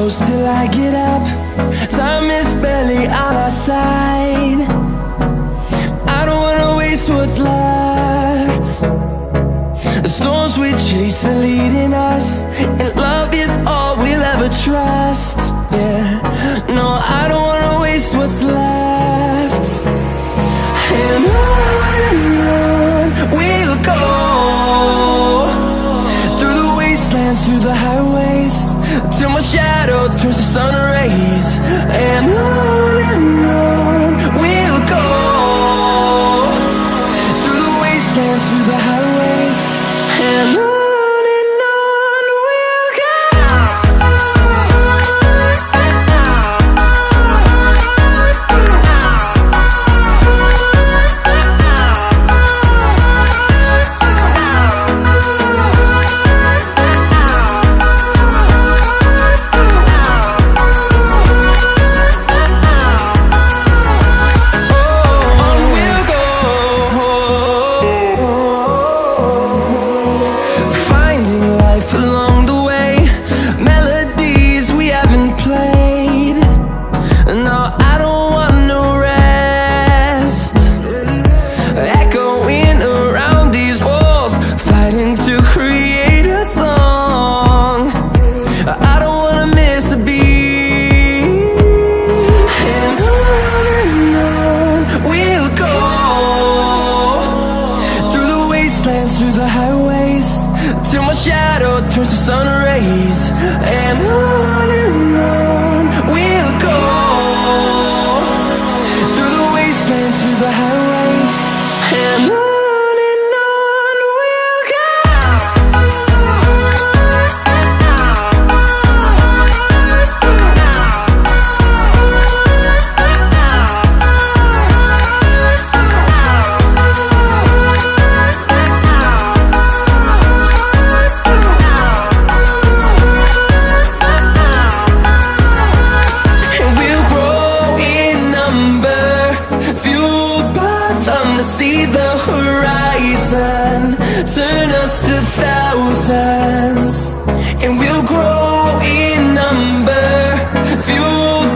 close till I get up. Time is barely on our side. I don't wanna waste what's left. The storms we chase are leading us, and love is all we'll ever trust. Yeah, no, I don't wanna waste what's left. And on we'll go, through the wastelands, through the highways, till my shadow turns to sun rays. And on we'll go, through the wastelands, through the highways, and on we'll go. Through the highways, till my shadow turns to sun rays. And on we'll go, through the wastelands, through the highways, and on we'll go. See the horizon turn us to thousands, and we'll grow in number, fueled